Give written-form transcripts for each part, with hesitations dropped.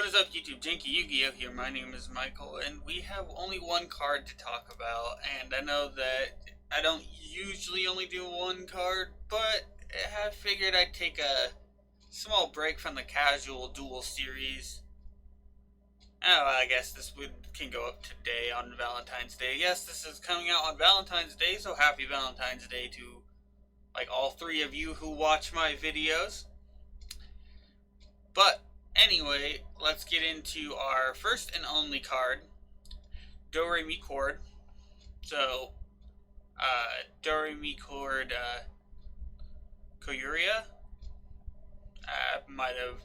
What is up, YouTube? JankyYGO here. My name is Michael, and we have only one card to talk about. And I know that I don't usually only do one card, but I figured I'd take a small break from the casual duel series. Oh, I guess this can go up today on Valentine's Day. Yes, this is coming out on Valentine's Day, so happy Valentine's Day to like all three of you who watch my videos. But anyway, let's get into our first and only card, Doremichord. So, Doremichord Koyuria. I might have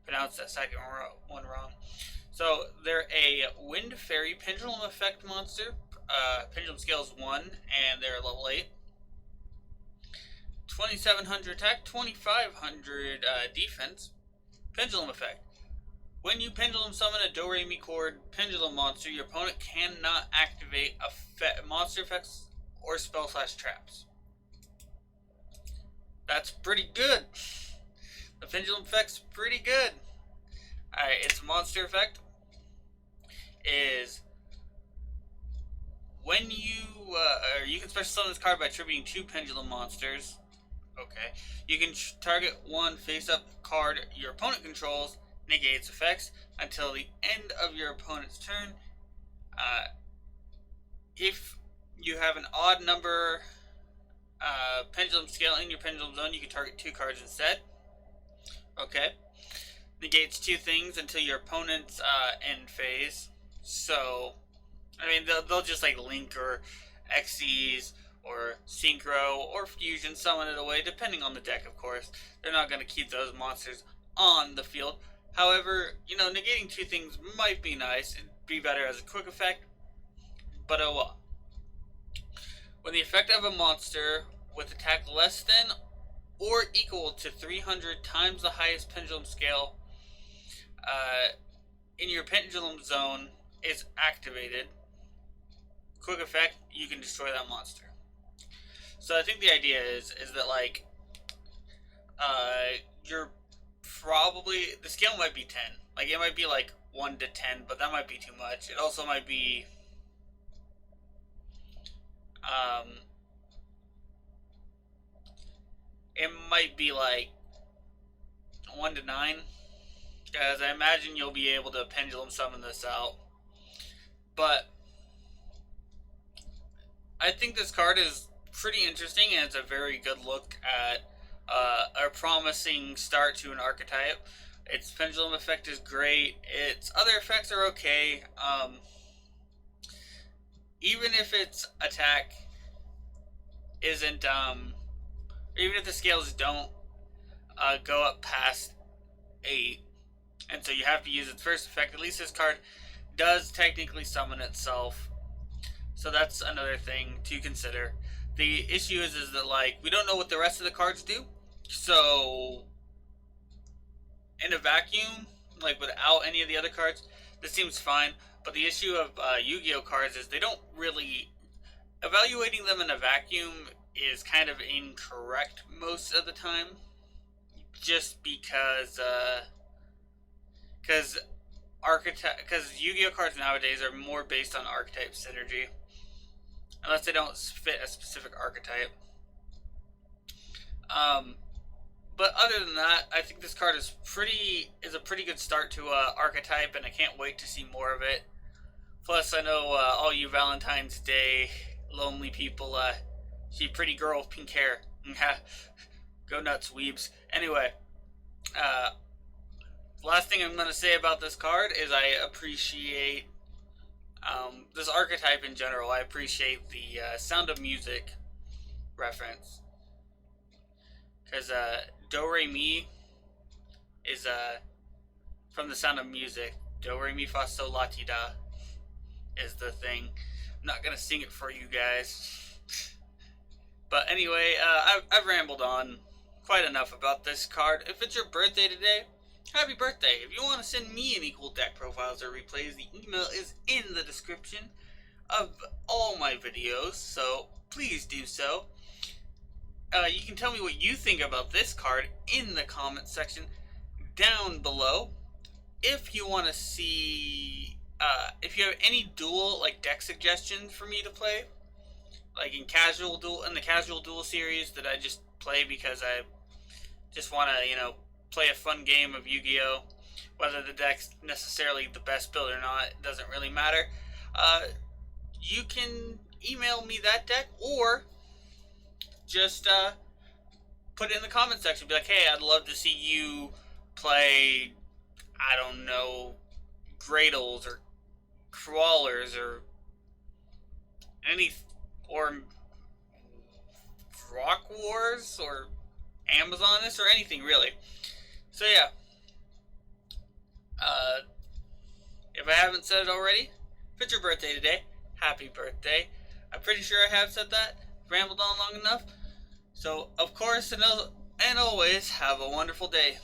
pronounced that second one wrong. So, they're a Wind Fairy Pendulum Effect monster. Pendulum scale is 1, and they're level 8. 2700 attack, 2500 defense. Pendulum effect. When you pendulum summon a Doremichord pendulum monster, your opponent cannot activate monster effects or spell/traps. That's pretty good. The pendulum effect's pretty good. Alright, its monster effect is when you can special summon this card by attributing 2 pendulum monsters. Okay. You can target one face-up card your opponent controls, negate its effects until the end of your opponent's turn. If you have an odd number pendulum scale in your pendulum zone, you can target 2 cards instead. Okay. Negates 2 things until your opponent's end phase. So, I mean, they'll just like link or Xyz or synchro or fusion summon it away, depending on the deck, of course. They're not going to keep those monsters on the field. However, negating 2 things might be nice. It'd be better as a quick effect, but oh well. When the effect of a monster with attack less than or equal to 300 times the highest pendulum scale in your pendulum zone is activated, quick effect, you can destroy that monster. So I think the idea is that like you're probably, the scale might be 10. Like it might be like 1 to 10, but that might be too much. It also might be it might be like 1 to 9, because I imagine you'll be able to pendulum summon this out. But I think this card is pretty interesting, and it's a very good look at a promising start to an archetype. Its pendulum effect is great. Its other effects are okay. Even if its attack isn't, even if the scales don't go up past 8, and so you have to use its first effect, at least this card does technically summon itself. So that's another thing to consider. The issue is that like we don't know what the rest of the cards do. So in a vacuum, like without any of the other cards, this seems fine. But the issue of Yu-Gi-Oh cards is they don't really, evaluating them in a vacuum is kind of incorrect most of the time. Just because Yu-Gi-Oh cards nowadays are more based on archetype synergy, unless they don't fit a specific archetype. But other than that, I think this card is a pretty good start to archetype, and I can't wait to see more of it. Plus, I know all you Valentine's Day lonely people, see pretty girl with pink hair. Go nuts, weebs. Anyway, last thing I'm going to say about this card is I appreciate this archetype in general. I appreciate the Sound of Music reference, because Do Re Mi is from the Sound of Music. Do Re Mi Fa Sol La Ti Da is the thing. I'm not gonna sing it for you guys, but anyway, I've rambled on quite enough about this card. If it's your birthday today, happy birthday. If you want to send me any cool deck profiles or replays, the email is in the description of all my videos, so please do so. You can tell me what you think about this card in the comment section down below. if you want to see, if you have any duel like deck suggestions for me to play, like in the casual duel series that I just play because I just want to, play a fun game of Yu-Gi-Oh. Whether the deck's necessarily the best build or not, it doesn't really matter. You can email me that deck, or just put it in the comment section. Be like, hey, I'd love to see you play, I don't know, Gradles or Crawlers or any, or Rock Wars or Amazoness or anything really. So yeah, if I haven't said it already, if it's your birthday today, happy birthday. I'm pretty sure I have said that. Rambled on long enough. So, of course, and always, have a wonderful day.